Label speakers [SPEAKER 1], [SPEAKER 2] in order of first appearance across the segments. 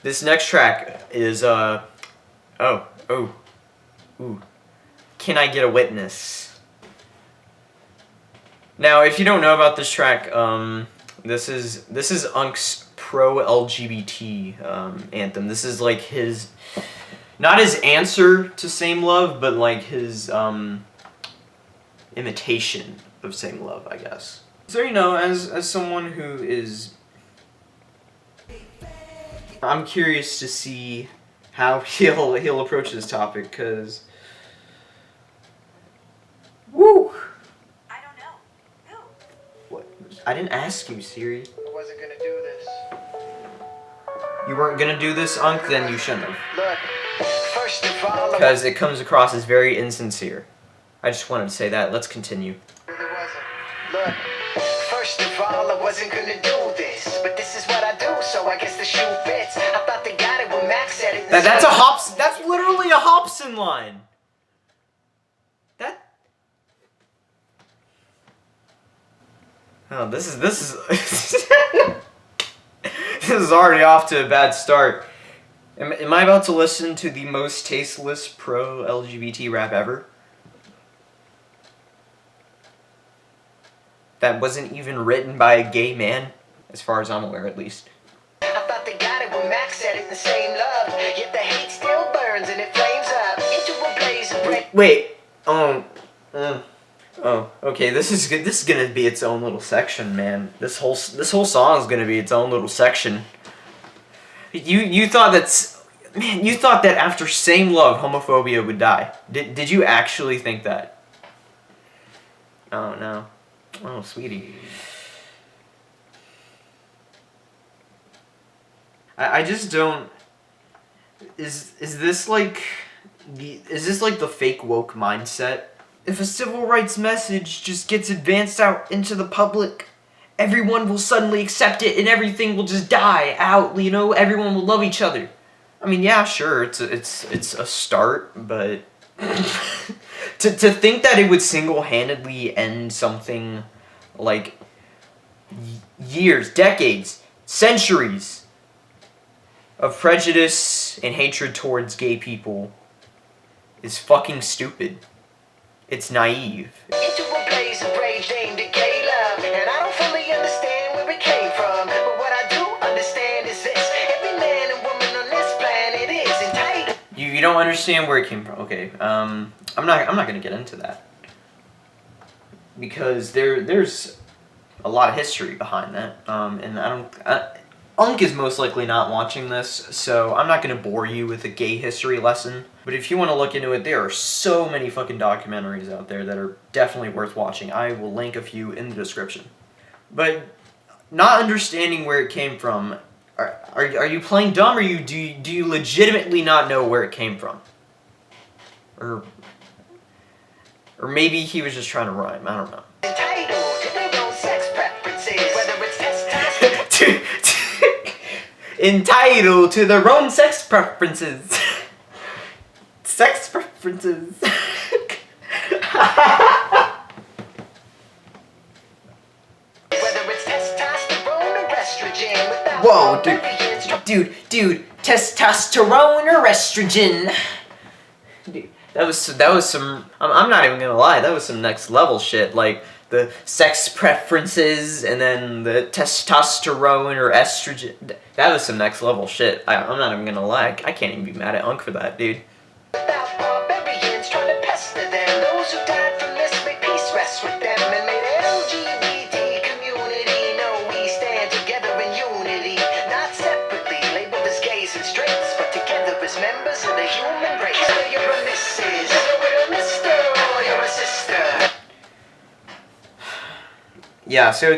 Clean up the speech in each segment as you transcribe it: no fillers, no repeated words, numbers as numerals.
[SPEAKER 1] This next track is, ooh. Can I Get a Witness? Now, if you don't know about this track, this is Unk's PRO-LGBT anthem. This is like his, not his answer to Same Love, but like his imitation of Same Love, I guess. So, you know, as someone who is, I'm curious to see how he'll approach this topic, cause woo.
[SPEAKER 2] I don't know. Who?
[SPEAKER 1] What? I didn't ask you, Siri.
[SPEAKER 3] I wasn't gonna do this.
[SPEAKER 1] You weren't gonna do this, Unk? Then you shouldn't have.
[SPEAKER 3] Look, first of all,
[SPEAKER 1] Because it comes across as very insincere. I just wanted to say that. Let's continue.
[SPEAKER 3] Really wasn't. Look, first of all, I wasn't gonna do this, but this is what I do, so I guess the shoe fits. I thought they got it when Max said it.
[SPEAKER 1] That's a Hobson. That's literally a Hobson line. That. Oh, this is this is already off to a bad start. Am I about to listen to the most tasteless pro-LGBT rap ever? That wasn't even written by a gay man, as far as I'm aware, at least.
[SPEAKER 3] I thought they got it when Max said it, the same love, yet the hate still burns and it flames up into a blaze of red.
[SPEAKER 1] Wait. Oh, okay. This is good. This is gonna be its own little section, man. This whole song is gonna be its own little section. You thought you thought that after Same Love, homophobia would die. Did you actually think that? Oh no. Oh, sweetie. I just don't. Is this like the fake woke mindset? If a civil rights message just gets advanced out into the public, everyone will suddenly accept it and everything will just die out, you know? Everyone will love each other. I mean, yeah, sure, it's a start, but to think that it would single-handedly end something like years, decades, centuries of prejudice and hatred towards gay people is fucking stupid. It's naive.
[SPEAKER 3] Into a blaze of rage aimed at gay love, and I don't fully understand where it came from, but what I do understand is this: every man and woman on this planet is entitled.
[SPEAKER 1] You don't understand where it came from. Okay. I'm not gonna get into that because there's a lot of history behind that. And Unk is most likely not watching this, so I'm not gonna bore you with a gay history lesson. But if you want to look into it, there are so many fucking documentaries out there that are definitely worth watching. I will link a few in the description. But not understanding where it came from, are you playing dumb, or do you legitimately not know where it came from? Or maybe he was just trying to rhyme. I don't know.
[SPEAKER 3] Entitled to their own sex preferences, whether it's testosterone.
[SPEAKER 1] Entitled to their own sex preferences. Sex preferences.
[SPEAKER 3] Whether it's testosterone or estrogen.
[SPEAKER 1] Whoa, dude, testosterone or estrogen? Dude, that was some. I'm not even gonna lie. That was some next level shit. Like the sex preferences and then the testosterone or estrogen. That was some next level shit. I'm not even gonna lie. I can't even be mad at Unk for that, dude.
[SPEAKER 3] Without barbarians trying to pester them, those who died from this, may peace rest with them, and may the LGBT community know we stand together in unity, not separately labeled as gays and straights, but together as members of the human race. Whether you're a Mrs., whether you're a Mister, or you're a sister.
[SPEAKER 1] Yeah, so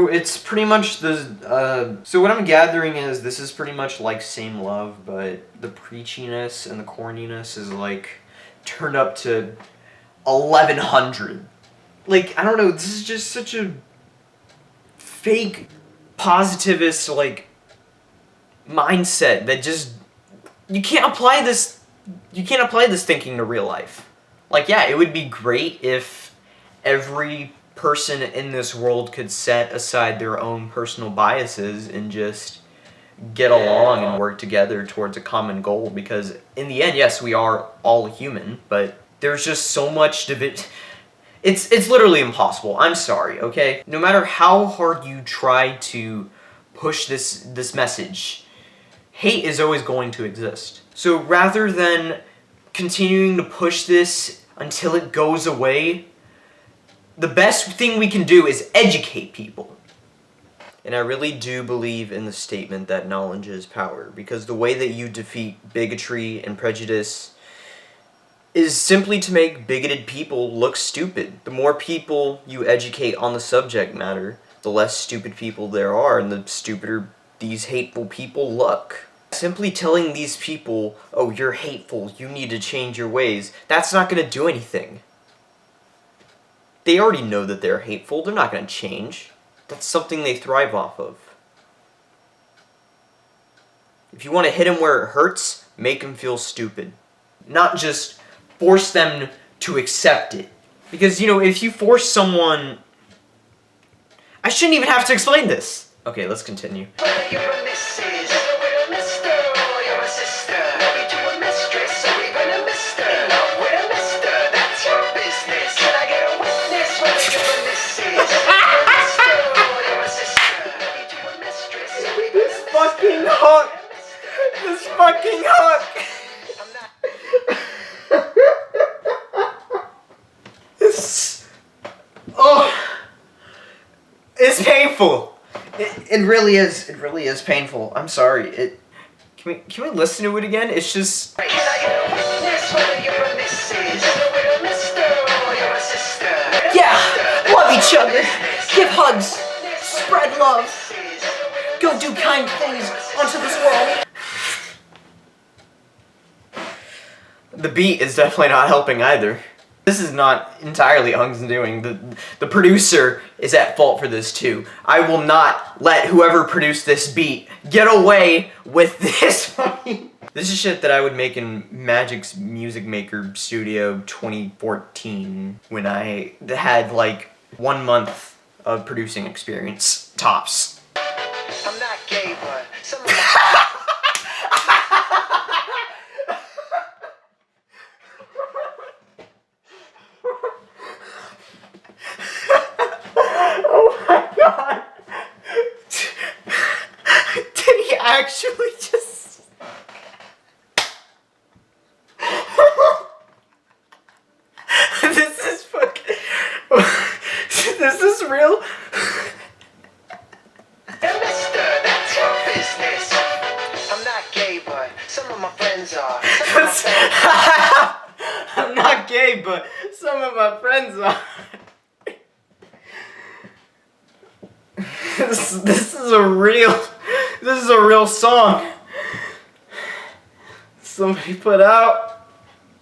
[SPEAKER 1] it's pretty much the so what I'm gathering is this is pretty much like Same Love, but the preachiness and the corniness is like turned up to 1100. Like, I don't know, this is just such a fake positivist like mindset that just you can't apply this thinking to real life. Like, yeah, it would be great if every person in this world could set aside their own personal biases and just get along and work together towards a common goal, because in the end, yes, we are all human, but there's just so much it's literally impossible. I'm sorry, okay? No matter how hard you try to push this message, hate is always going to exist. So rather than continuing to push this until it goes away, the best thing we can do is educate people. And I really do believe in the statement that knowledge is power, because the way that you defeat bigotry and prejudice is simply to make bigoted people look stupid. The more people you educate on the subject matter, the less stupid people there are, and the stupider these hateful people look. Simply telling these people, oh, you're hateful, you need to change your ways, that's not going to do anything. They already know that they're hateful, they're not going to change. That's something they thrive off of. If you want to hit them where it hurts, make them feel stupid. Not just force them to accept it. Because, you know, if you force someone... I shouldn't even have to explain this. Okay, let's continue. Fucking hook! This fucking hook! Oh, it's painful. It really is. It really is painful. I'm sorry. Can we listen to it again? It's just. Yeah, love each other. Give hugs. Spread love. Go do kind things onto this world. The beat is definitely not helping either. This is not entirely Unkle's doing. The producer is at fault for this too. I will not let whoever produced this beat get away with this. This is shit that I would make in Magic's Music Maker Studio 2014 when I had like 1 month of producing experience, tops.
[SPEAKER 3] I'm not gay, but some of my
[SPEAKER 1] Oh my god! Did he actually just... This is fucking... This is real?
[SPEAKER 3] Mister, that's your business. I'm not gay, but some of my friends are.
[SPEAKER 1] I'm not gay, but some of my friends are. This is a real song. Somebody put out.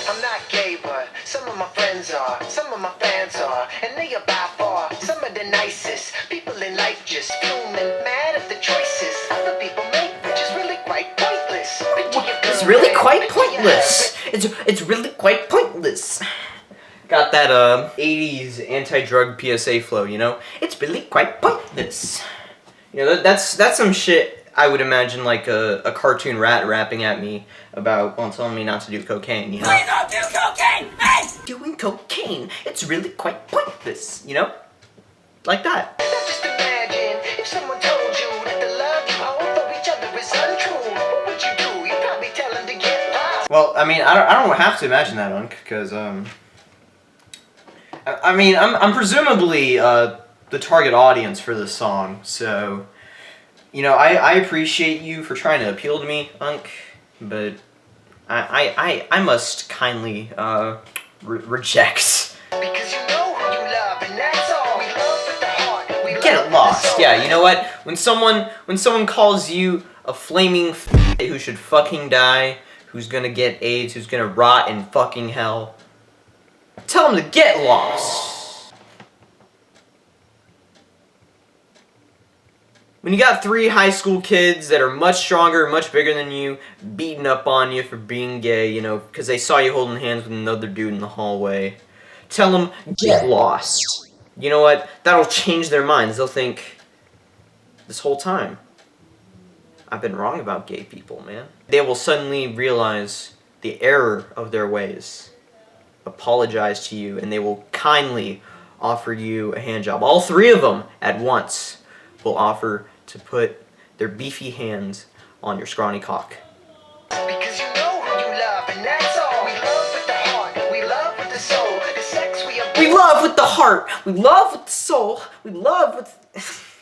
[SPEAKER 3] I'm not gay, but some of my friends are. Some of my fans are. And they are by far some of the nicest people in life, just fuming mad at the choices other people make, which is really quite pointless.
[SPEAKER 1] It's really quite pointless. It's really quite pointless. Got that 80s anti-drug PSA flow, you know? It's really quite pointless. You know, that's some shit I would imagine like a cartoon rat rapping at me about, well, telling me not to do cocaine, you know?
[SPEAKER 2] Please don't do cocaine! Hey!
[SPEAKER 1] Doing cocaine, it's really quite pointless, you know? Like that.
[SPEAKER 3] Just imagine if someone told you that the love you hold for each other is untrue. What would you do? You'd probably tell them to get lost.
[SPEAKER 1] Well, I mean, I don't have to imagine that, Unc, because, I mean, I'm presumably, the target audience for this song, so, you know, I appreciate you for trying to appeal to me, Unc, but I must kindly, reject.
[SPEAKER 3] Because you know who you love, and that's all. We love with the heart. We
[SPEAKER 1] Get
[SPEAKER 3] love
[SPEAKER 1] it
[SPEAKER 3] with
[SPEAKER 1] lost.
[SPEAKER 3] the soul.
[SPEAKER 1] Yeah, you know what? When someone calls you a flaming who should fucking die, who's gonna get AIDS, who's gonna rot in fucking hell, tell them to get lost. When you got 3 high school kids that are much stronger, much bigger than you, beating up on you for being gay, you know, because they saw you holding hands with another dude in the hallway, tell them, get lost. You know what? That'll change their minds. They'll think, this whole time, I've been wrong about gay people, man. They will suddenly realize the error of their ways, apologize to you, and they will kindly offer you a hand job. All three of them at once will offer to put their beefy hands on your scrawny cock.
[SPEAKER 3] Because you know who you love, and that's all. We love with the heart, we love with the soul. The sex we are.
[SPEAKER 1] We love with the heart, we love with the soul, we love with...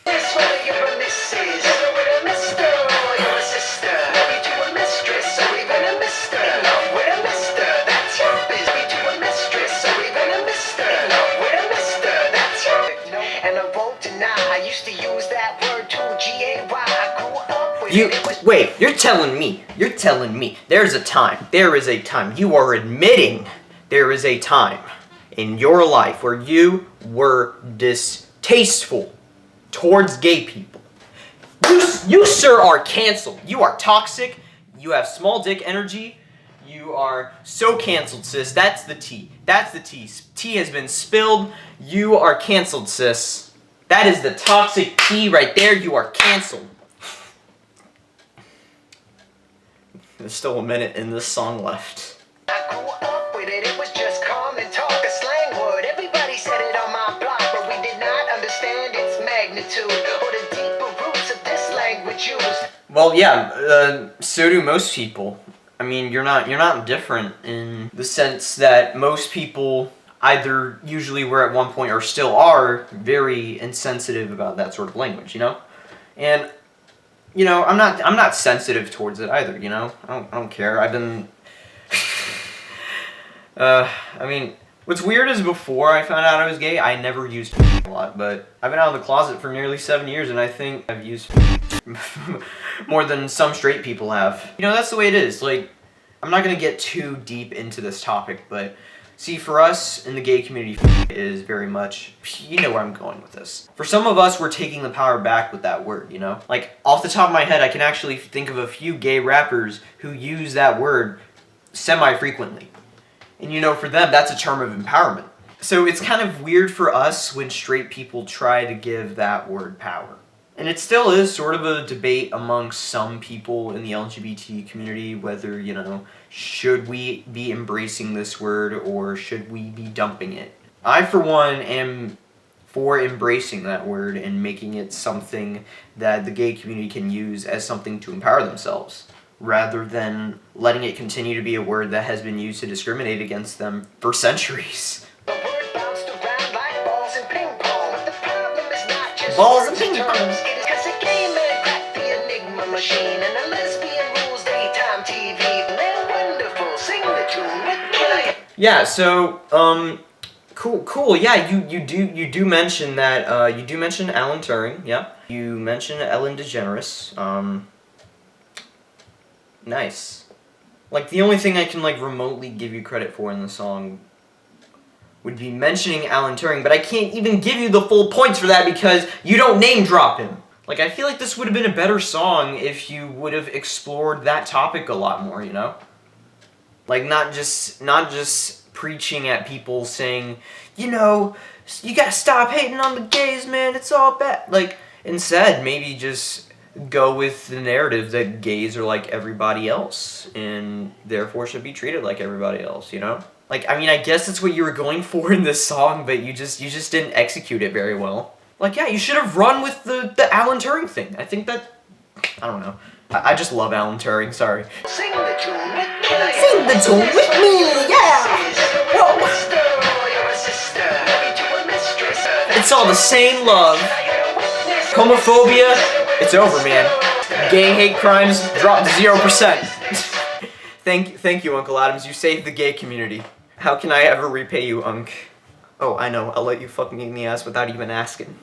[SPEAKER 3] This whether you're a missus, or with a mister, or you're a sister. Maybe to a mistress, or even a mister. In love with a mister, that's your biz. Maybe to a mistress, or even a mister. In love with a mister, that's your... And I won't deny, I used to use that word too, G-A-Y. I grew up with
[SPEAKER 1] You,
[SPEAKER 3] it. It was...
[SPEAKER 1] wait, you're telling me, there is a time, you are admitting there is a time in your life where you were distasteful towards gay people. You sir are canceled. You are toxic, you have small dick energy, you are so canceled, sis. That's the tea. That's the tea. Tea has been spilled. You are canceled, sis. That is the toxic tea right there. You are canceled. There's still a minute in this song left.
[SPEAKER 3] I grew up with it, it was just common talk, a slang word. Everybody said it on my block, but we did not understand its magnitude or the deeper roots of this language used.
[SPEAKER 1] Well, yeah, so do most people. I mean, you're not different in the sense that most people either usually were at one point or still are very insensitive about that sort of language, you know? And you know, I'm not sensitive towards it either, you know? I don't care. I've been I mean, what's weird is before I found out I was gay, I never used a lot, but I've been out of the closet for nearly 7 years, and I think I've used more than some straight people have. You know, that's the way it is. Like, I'm not gonna get too deep into this topic, but see, for us in the gay community is very much, you know where I'm going with this. For some of us, we're taking the power back with that word, you know? Like, off the top of my head, I can actually think of a few gay rappers who use that word semi-frequently. And you know, for them, that's a term of empowerment. So it's kind of weird for us when straight people try to give that word power. And it still is sort of a debate amongst some people in the LGBT community whether, you know, should we be embracing this word or should we be dumping it? I, for one, am for embracing that word and making it something that the gay community can use as something to empower themselves, rather than letting it continue to be a word that has been used to discriminate against them for centuries.
[SPEAKER 3] The word bounced around like balls and ping pong. But the problem is not just
[SPEAKER 1] Balls and
[SPEAKER 3] words
[SPEAKER 1] ping pong.
[SPEAKER 3] terms. It is 'cause a gay man cracked the enigma machine, and a lesbian rules daytime TV. And they're wonderful. Sing the tune with Killer.
[SPEAKER 1] Yeah, so, cool. Yeah, you do mention that, you do mention Alan Turing, yeah. You mention Ellen DeGeneres, nice. Like, the only thing I can, like, remotely give you credit for in the song would be mentioning Alan Turing, but I can't even give you the full points for that because you don't name drop him. Like, I feel like this would have been a better song if you would have explored that topic a lot more, you know? Like, not just preaching at people saying, you know, you gotta stop hating on the gays, man, it's all bad. Like, instead, maybe just go with the narrative that gays are like everybody else and therefore should be treated like everybody else, you know? Like, I mean, I guess that's what you were going for in this song, but you just didn't execute it very well. Like, yeah, you should have run with the Alan Turing thing. I think that, I don't know. I just love Alan Turing, sorry.
[SPEAKER 3] Sing the tune with Killer.
[SPEAKER 1] Sing the tune with me, yeah! Whoa. It's all the same love. Homophobia, it's over, man. Gay hate crimes dropped to 0%. Thank you, Uncle Adams. You saved the gay community. How can I ever repay you, Unc? Oh, I know. I'll let you fuck me in the ass without even asking.